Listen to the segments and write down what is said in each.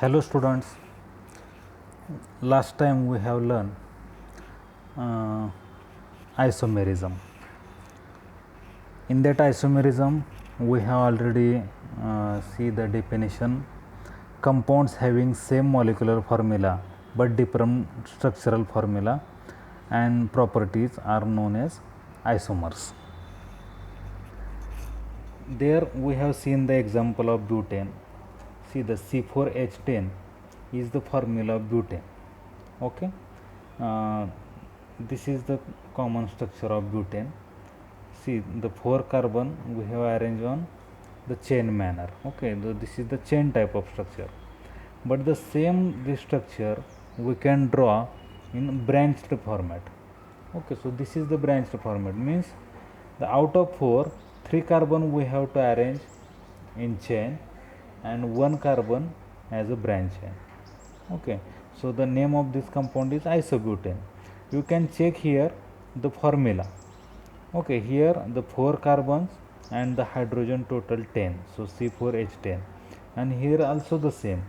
Hello students, last time we have learned isomerism. In that isomerism we have already see the definition. Compounds having same molecular formula but different structural formula and properties are known as isomers. There we have seen the example of butane. See, the C4H10 is the formula of butane. Okay, this is the common structure of butane. See, the 4 carbon we have arranged on the chain manner. Okay, this is the chain type of structure, but the same this structure we can draw in branched format. Okay, so this is the branched format, means the out of 4, 3 carbon we have to arrange in chain and 1 carbon as a branch chain. Okay, so the name of this compound is isobutane. You can check here the formula. Okay, here the 4 carbons and the hydrogen total 10, so C4H10, and here also the same,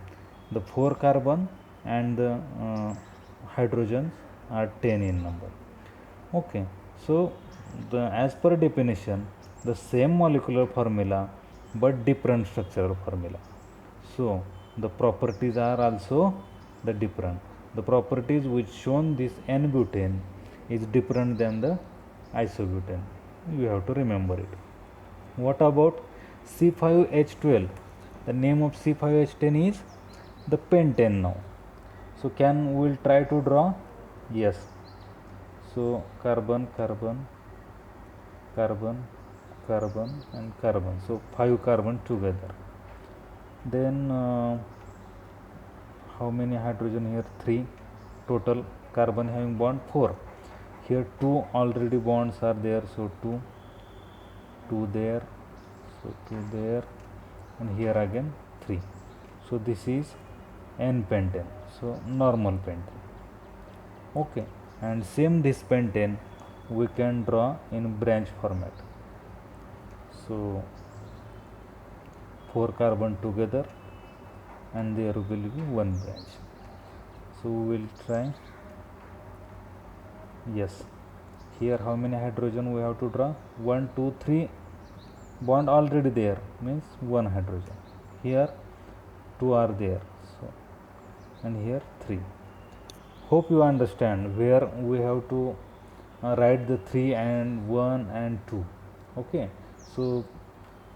the 4 carbon and the hydrogens are 10 in number. Okay, so as per definition, the same molecular formula but different structural formula. So the properties are also the different. The properties which shown this N-butane is different than the isobutane. You have to remember it. What about C5H12? The name of C5H10 is the pentane now. So we will try to draw? Yes. So carbon, carbon, carbon, carbon and carbon. So 5 carbon together. Then how many hydrogen here? 3. Total carbon having bond 4. Here 2 already bonds are there, so 2 there, so 2 there, and here again 3. So this is N-pentane, so normal pentane. Okay, and same this pentane we can draw in branch format. So 4 carbon together and there will be 1 branch. So we will try. Yes, here how many hydrogen we have to draw? 1, 2, 3 bond already there, means 1 hydrogen. Here 2 are there, so and here 3. Hope you understand where we have to write the 3 and 1 and 2. Okay, so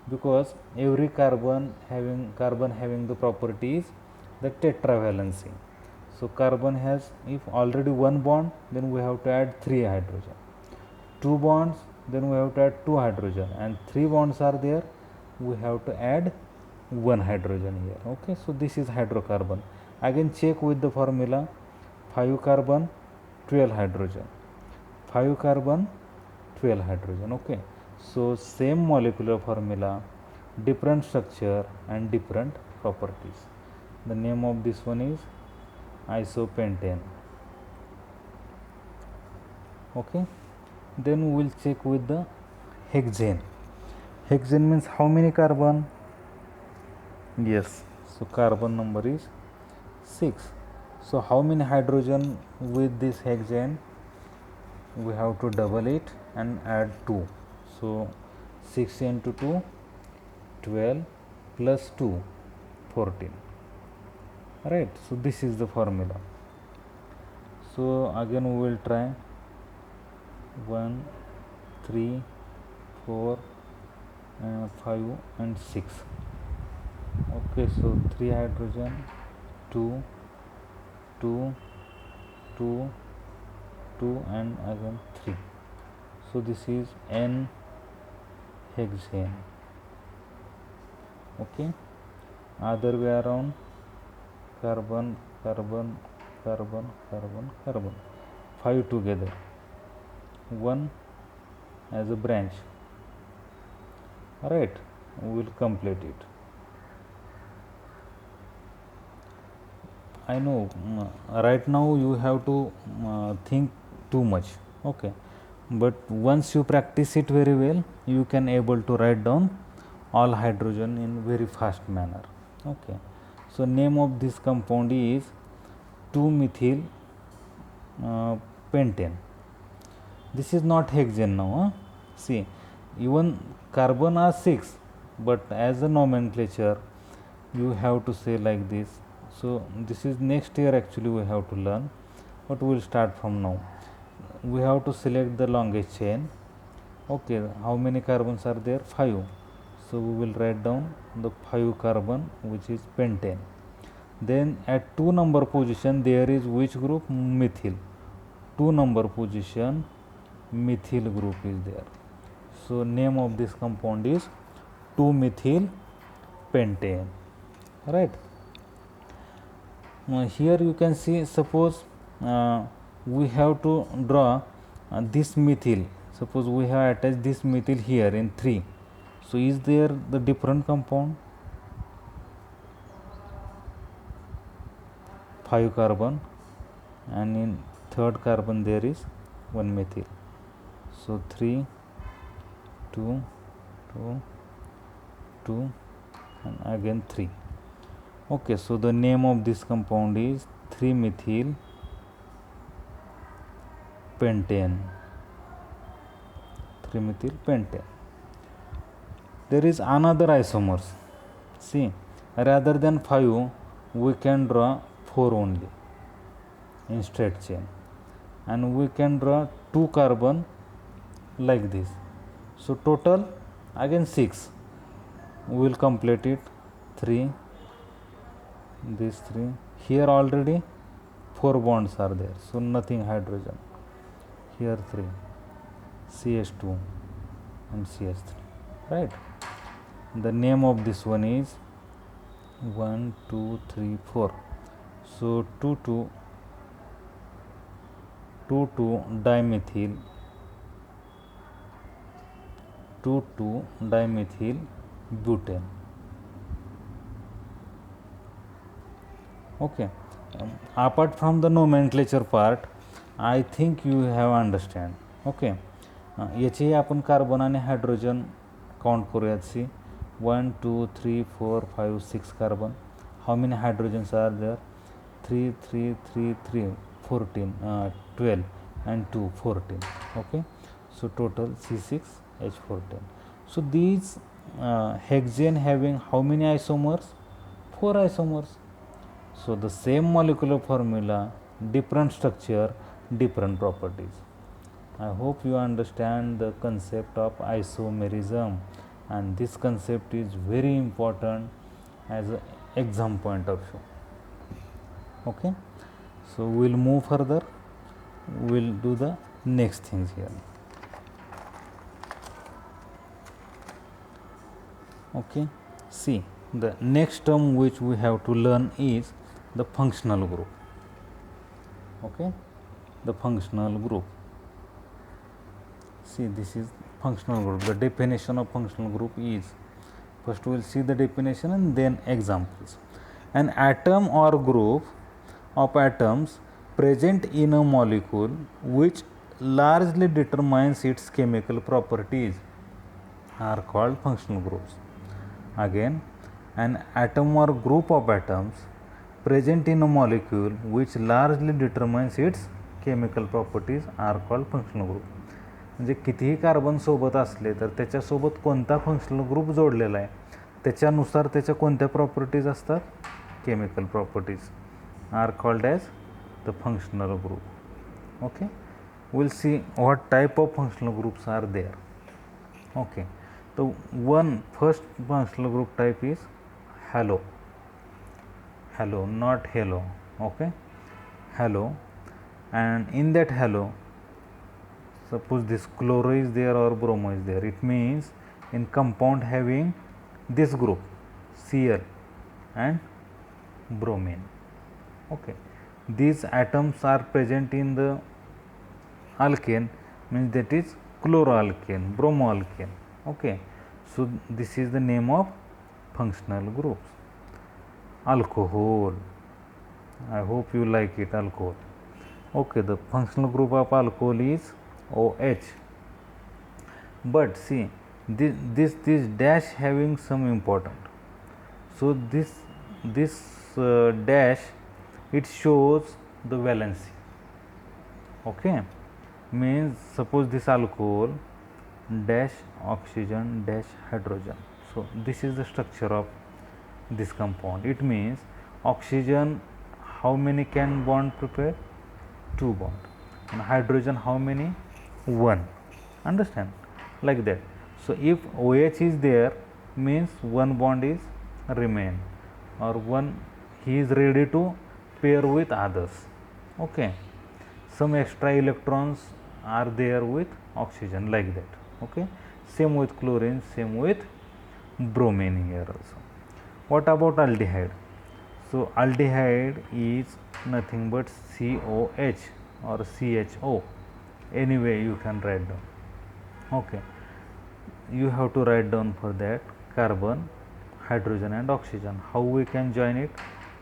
because every carbon having the properties the tetravalency. So carbon has, if already 1 bond, then we have to add 3 hydrogen. 2 bonds, then we have to add 2 hydrogen, and 3 bonds are there, we have to add 1 hydrogen here. Okay, so this is hydrocarbon. Again check with the formula: 5 carbon, 12 hydrogen, 5 carbon, 12 hydrogen. Okay, so same molecular formula, different structure and different properties. The name of this one is isopentane. Okay, then we will check with the hexane. Hexane means how many carbon? Yes, so carbon number is 6. So how many hydrogen with this hexane? We have to double it and add 2. So 6 into 2, 12 plus 2, 14. Right, so this is the formula. So again we will try 1, 3, 4, 5 and 6. Okay, so 3 hydrogen, 2, 2, 2, 2 and again 3. So this is N hexane. Okay, other way around, carbon, carbon, carbon, carbon, carbon, 5 together, 1 as a branch. Right, we will complete it. I know right now you have to think too much. Okay, but once you practice it very well, you can able to write down all hydrogen in very fast manner. Okay, So name of this compound is 2-methyl pentane. This is not hexane now. See, even carbon are 6, but as a nomenclature you have to say like this. So this is next year actually we have to learn, but we will start from now. We have to select the longest chain. Okay, how many carbons are there? 5. So we will write down the 5 carbon, which is pentane. Then at 2 number position there is which group? Methyl. 2 number position methyl group is there. So name of this compound is 2-methyl pentane, right? Here you can see, suppose we have to draw this methyl. Suppose we have attached this methyl here in 3. So is there the different compound? 5 carbon, and in third carbon there is 1 methyl. So 3, 2, 2, 2, and again 3. Okay, so the name of this compound is 3-methyl pentane. 3-methyl pentane. There is another isomers. See, rather than 5 we can draw 4 only in straight chain, and we can draw 2 carbon like this. So total again 6. We will complete it. 3, these 3. Here already 4 bonds are there, so nothing hydrogen. Here 3, CH2 and CH3, right? The name of this one is 1, 2, 3, 4. So 2, 2-dimethyl 2,2-dimethyl butane. Okay, apart from the nomenclature part, I think you have understand. Okay, याचे आपण carbon आणि hydrogen count करूयात. सी 1, 2, 3, 4, 5, 6 carbon. How many hydrogens are there? 3, 3, 3, 3, 14, 12, and 2, 14. Okay, so total C6H14. So these hexane having how many isomers? 4 isomers. So the same molecular formula, different structure, different properties. I hope you understand the concept of isomerism, and this concept is very important as an exam point of view. Okay, so we will move further. We will do the next things here. Okay, see, the next term which we have to learn is the functional group. Okay, the functional group. See, this is functional group. The definition of functional group is, first we will see the definition and then examples. An atom or group of atoms present in a molecule which largely determines its chemical properties are called functional groups. Again, an atom or group of atoms present in a molecule which largely determines its chemical properties are called functional group. म्हणजे कितीही carbon सोबत असले तर त्याच्यासोबत कोणता functional group जोडलेला आहे त्याच्यानुसार त्याच्या कोणत्या प्रॉपर्टीज असतात? Chemical properties are called as the functional group. Okay, will see what type of functional groups are there. Okay, तो one first functional group type is halo. Hello, not halo. Okay, halo, and in that halo, suppose this chloro is there or bromo is there, it means in compound having this group Cl and bromine. Okay, these atoms are present in the alkane, means that is chloroalkane, bromoalkane. Okay, so this is the name of functional groups. Alcohol, I hope you like it, alcohol. Okay, the functional group of alcohol is OH. But see, this dash having some important. So this dash, it shows the valency. Okay, means suppose this alcohol dash oxygen dash hydrogen. So this is the structure of this compound. It means oxygen, how many can bond prepare? 2 bond. And hydrogen, how many? 1. Understand? Like that. So if OH is there, means 1 bond is remain, or one he is ready to pair with others. Okay, some extra electrons are there with oxygen, like that. Okay, same with chlorine, same with bromine here also. What about aldehyde? So aldehyde is nothing but COH or CHO. Anyway you can write down. Okay, you have to write down for that carbon, hydrogen and oxygen. How we can join it?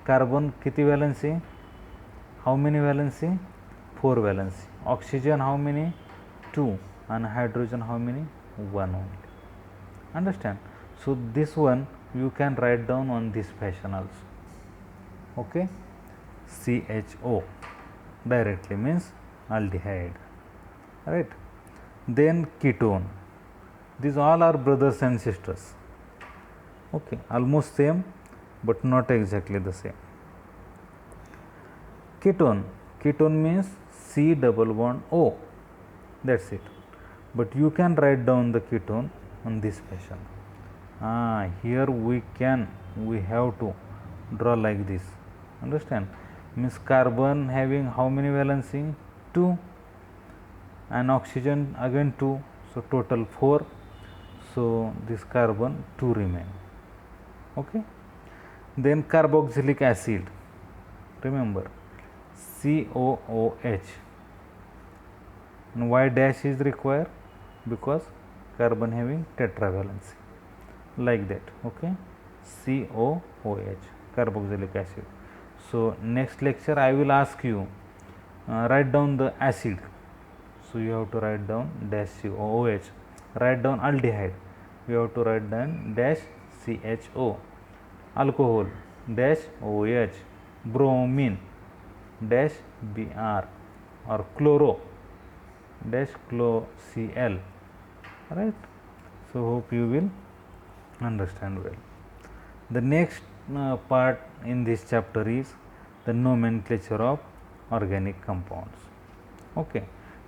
Carbon kiti valency? How many valency? 4 valency. Oxygen how many? 2. And hydrogen how many? 1 only. Understand? So this one you can write down on this fashion also. Okay, CHO directly means aldehyde, right? Then ketone. These all are brothers and sisters. Okay, almost same but not exactly the same. Ketone, ketone means C double bond O, that's it. But you can write down the ketone on this fashion. Here we have to draw like this. Understand? Means carbon having how many valency? 2, and oxygen again 2, so total 4. So this carbon 2 remain. Okay, then carboxylic acid, remember COOH, and why dash is required? Because carbon having tetravalency, like that. Okay, COOH, carboxylic acid. So next lecture I will ask you write down the acid. So you have to write down dash COOH. Write down aldehyde, you have to write down dash CHO. Alcohol dash OH. Bromine dash Br, or chloro dash ClCl. Right? So hope you will understand well. The next part in this chapter is the nomenclature of organic compounds. Okay,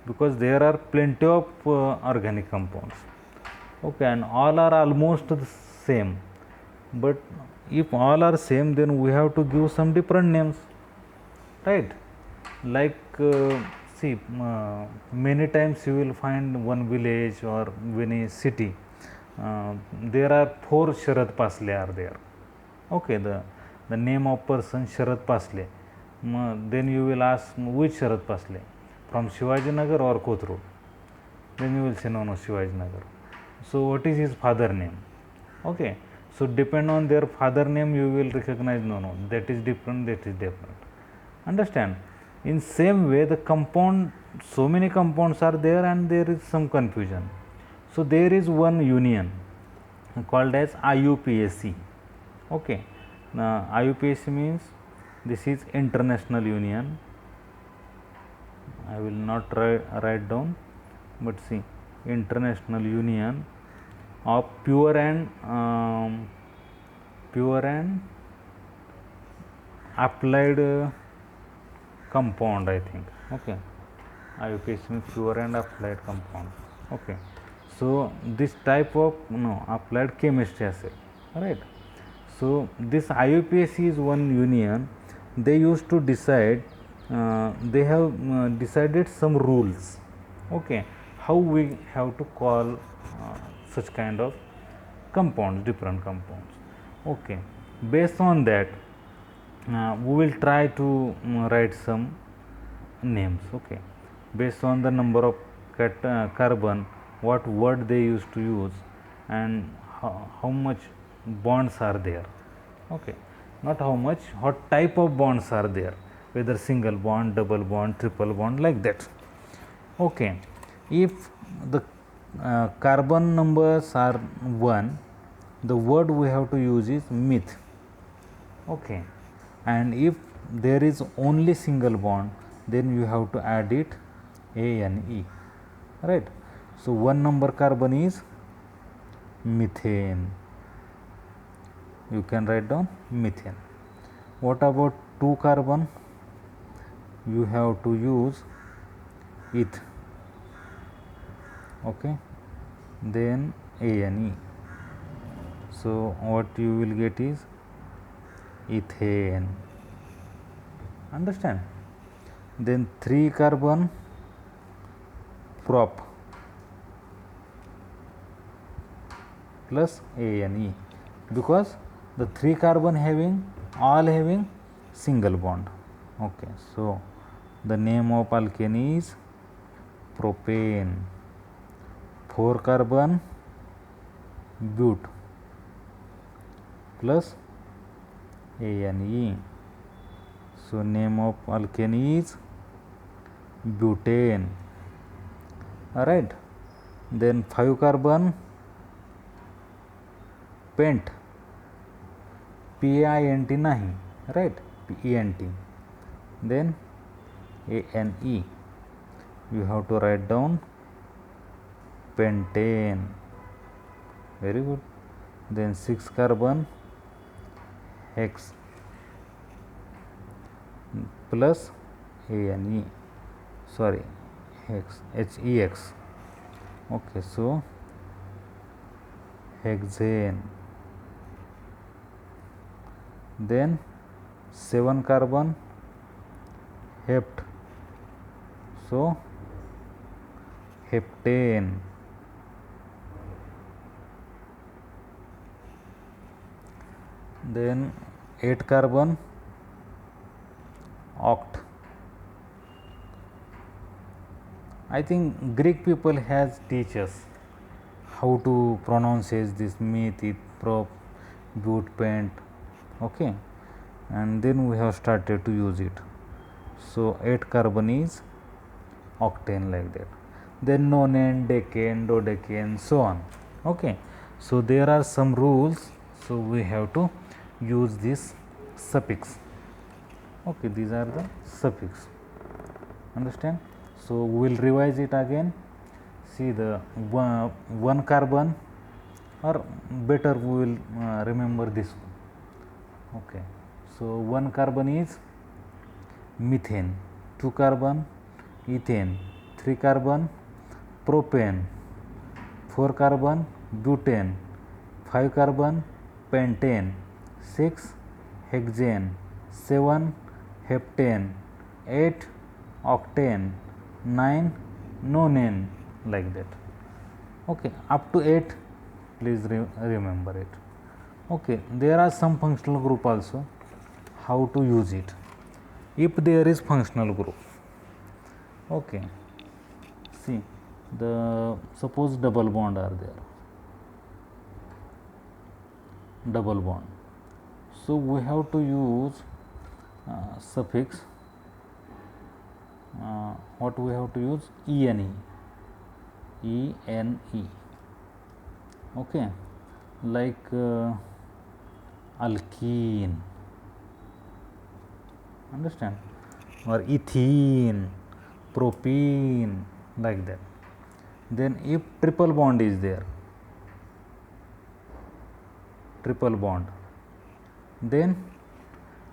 because there are plenty of organic compounds. Okay, and all are almost the same, but if all are same, then we have to give some different names, right? Like see, many times you will find one village or any city, there are 4 Sharad Pasle are there. Okay, the name of person Sharad Pasle. Then you will ask which Sharad Pasle, from Shivaji Nagar or Kothurud? Then you will say no, Shivaji Nagar. So what is his father name? Okay, so depend on their father name you will recognize no, that is different, that is different. Understand? In same way the compound, so many compounds are there and there is some confusion. So there is one union called as IUPAC. Okay, now IUPAC means this is international union. I will not write down, but see, international union of pure and applied compound, I think. Okay, IUPAC means pure and applied compound. Okay, so this type of applied chemistry assay, right? So this IUPAC is one union. They used to decide, they have decided some rules. Okay, how we have to call such kind of compounds, different compounds. Okay, based on that we will try to write some names. Okay, based on the number of carbon, what word they used to use, and how much bonds are there. Okay, not how much, what type of bonds are there, whether single bond, double bond, triple bond, like that. Okay, if the carbon numbers are 1, the word we have to use is meth. Okay, and if there is only single bond, then you have to add it ANE, right? So 1 number carbon is methane, you can write down methane. What about 2 carbon? You have to use eth, okay, then ANE. So what you will get is ethane, understand? Then 3 carbon prop plus ANE, because the 3 carbon all having single bond, okay. So the name of alkane is propane. 4 carbon but plus ANE, so name of alkane is butane, alright. Then 5 carbon pent, PAINT nahi, right, PENT, then ANE, you have to write down pentane, very good. Then 6 carbon hex plus ANE, sorry, hex, HEX, okay. So hexane. Then 7 carbon hept, so heptane. Then 8 carbon oct. I think Greek people has teach us how to pronounce this meth, prop, but, pent, okay, and then we have started to use it. So 8 carbon is octane, like that. Then nonane, decane, dodecane, so on, okay. So there are some rules, so we have to use this suffix, okay. These are the suffix, understand? So we will revise it again. See, the 1 carbon, or better we will remember this one, okay. So 1 carbon is methane, 2 carbon ethane, 3 carbon propane, 4 carbon butane, 5 carbon pentane, 6 hexane, 7 heptane, 8 octane, 9 nonane, like that, okay. Up to 8, please remember it, okay. There are some functional group also, how to use it if there is functional group, okay. See, the suppose double bond are there, double bond, so we have to use suffix, what we have to use, ENE, okay, like alkene, understand, or ethene, propene, like that. Then if triple bond is there, triple bond, then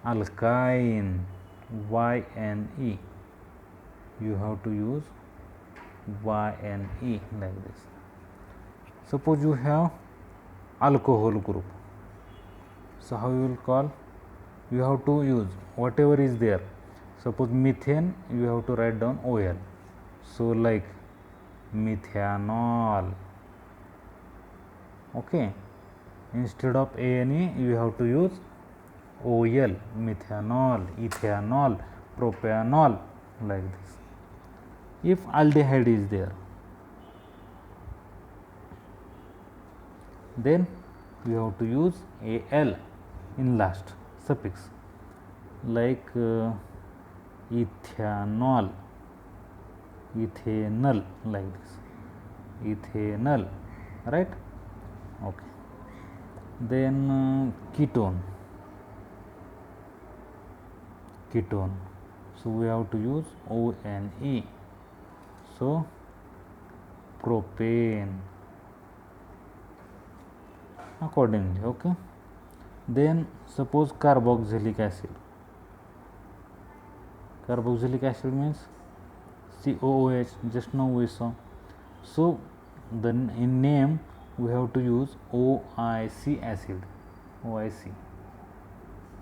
alkyne, YNE, you have to use YNE, like this. Suppose you have alcohol group, so how you will call? You have to use whatever is there. Suppose methane, you have to write down OL, so like methanol, okay. Instead of ANE, you have to use OL, methanol, ethanol, propanol, like this. If aldehyde is there, then you have to use AL in last suffix, like ethanol, ethanol, like this, ethanol, right, okay. Then ketone, ketone, so we have to use ONE. So propane accordingly. Okay, then suppose carboxylic acid. Carboxylic acid means COOH, just now we saw. So then in name we have to use OIC acid.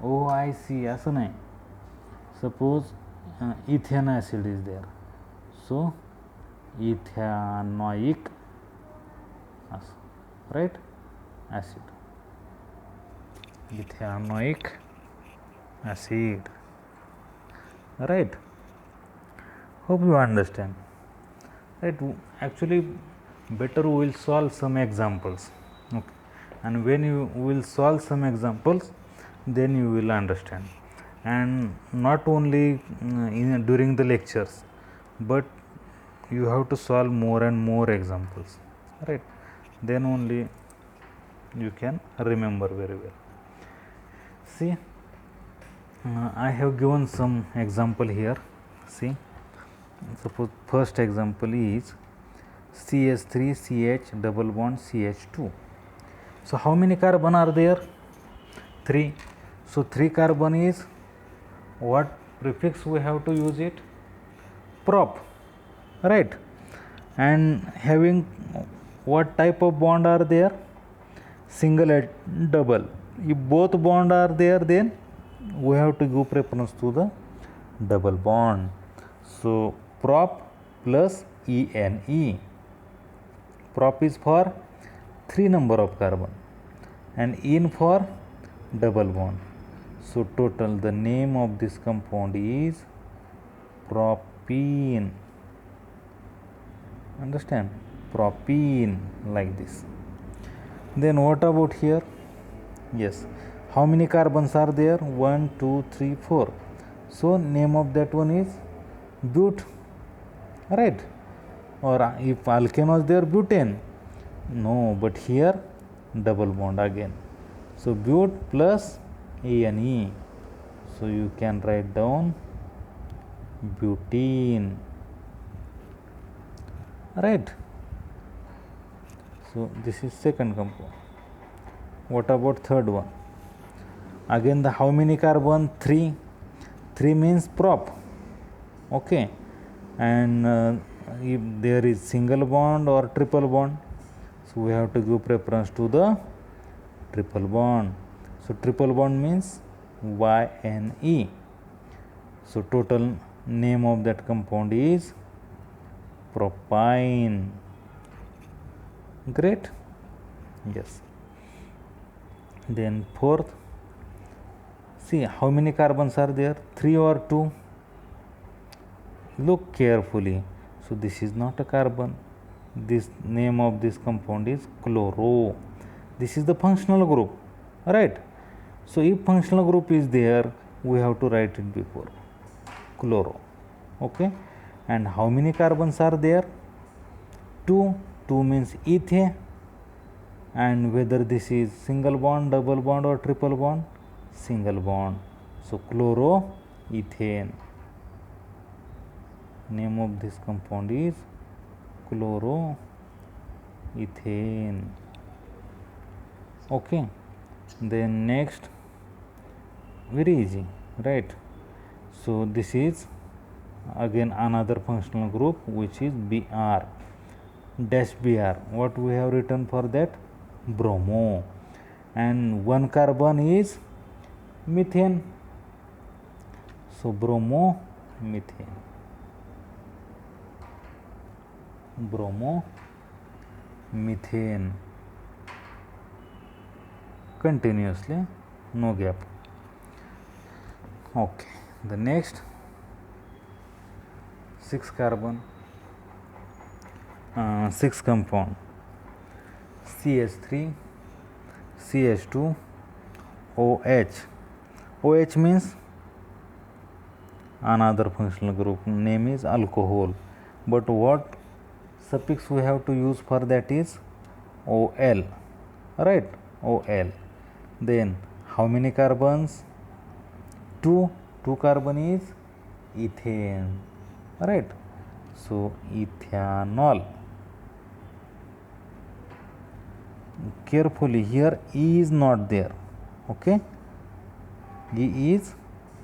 OIC असं नाही. Suppose ethane acid is there, so ethanoic acid, right? Ethanoic acid, right? Hope you understand, right? Actually better we will solve some examples, okay, and when you will solve some examples, then you will understand, and not only during the lectures, but you have to solve more and more examples, right? Then only you can remember very well. See, I have given some example here. See, suppose first example is CH3CH double bond CH2. So how many carbon are there? 3. So 3 carbon is what prefix we have to use it? Prop, right? And having what type of bond are there? Single and double. If both bond are there, then we have to give preference to the double bond. So prop plus ENE. Prop is for 3 number of carbon and ene for double bond. So total the name of this compound is propene. Understand? Propene, like this. Then what about here? Yes, how many carbons are there? 1, 2, 3, 4. So name of that one is but, right? Or if alkane was there, butane. No, but here double bond again. So but plus ANE. So you can write down butene, right? So this is second compound. What about third one? Again the how many carbon? 3. 3 means prop, okay, and if there is single bond or triple bond, so we have to give preference to the triple bond. So triple bond means YNE. So total name of that compound is propyne. Great. Yes. Then fourth, see how many carbons are there? 3 or 2? Look carefully. So this is not a carbon. This name of this compound is chloro. This is the functional group, right? So if functional group is there, we have to write it before chloro, okay. And how many carbons are there? 2. 2 means ethane. And whether this is single bond, double bond or triple bond? Single bond. So chloroethane. Name of this compound is chloroethane, okay. Then next, very easy, right? So this is again another functional group, which is Br dash Br. What we have written for that? Bromo. And 1 carbon is methane, so bromomethane. Bromomethane, continuously, no gap, okay. The next 6 carbon 6 compound CH3 CH2 OH. OH means another functional group, name is alcohol, but what suffix we have to use for that is OL, right? OL. Then how many carbons? 2. 2 carbon is ethane, right? So ethanol. Carefully, here E is not there, okay? E is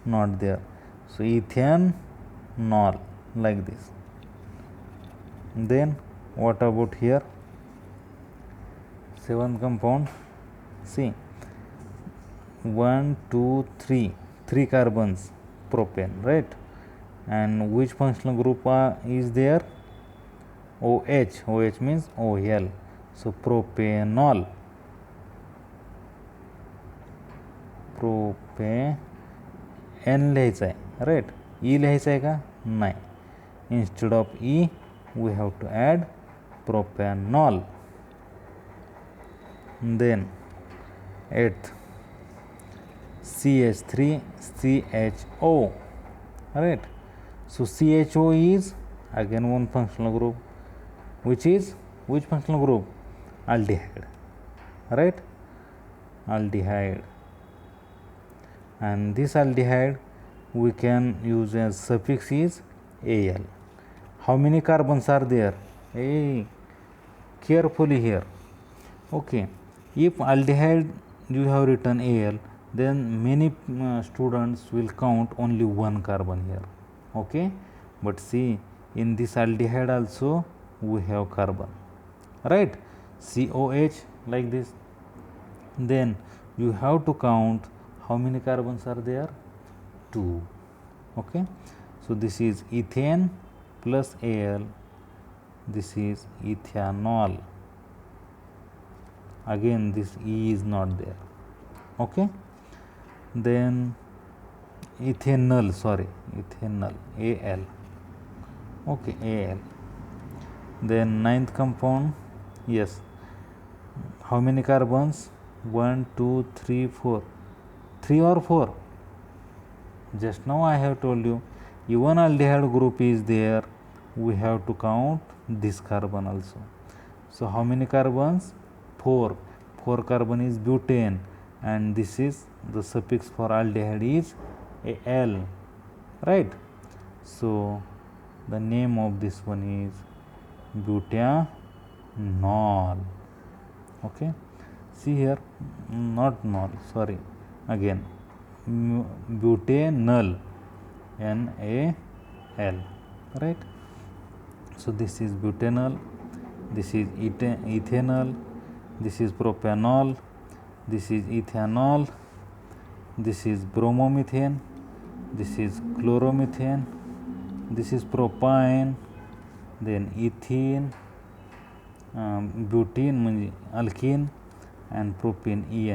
not there, so ethanol, like this. Then what about here? 7th compound. See, 1 2 3 3 carbons propane, right? And which functional group is there? OH. OH means OL. So propanol. N लिहायचं आहे, right? ई लिहायचं आहे का? नाही. Instead of E we have to add propanol. Then 8th, CH3CHO, right? So CHO is again one functional group, which functional group? Aldehyde, right? Aldehyde. And this aldehyde we can use as suffix is Al. How many carbons are there? Hey, carefully here. Okay, if aldehyde you have written Al, then many students will count only one carbon here, okay? But see, in this aldehyde also we have carbon, right? COH, like this. Then you have to count how many carbons are there? 2, okay? So this is ethane plus Al, this is ethanol. Again this E is not there, okay? Then ethanol, Al, okay, Al. Then 9th compound, yes, how many carbons? 1 2 3 4, 3 or 4? Just now I have told you, even aldehyde group is there, we have to count this carbon also. So how many carbons? 4 carbon is butane, and this is the suffix for aldehyde is Al, right? So the name of this one is butanol, okay? See here, not nol, sorry, again butanol, NaL, right? So this is butanol, this is ethanol, this is propanol, this is ethanol, this is bromomethane, this is chloromethane, this is propane, then ethene, butene म्हणजे alkene, and propane,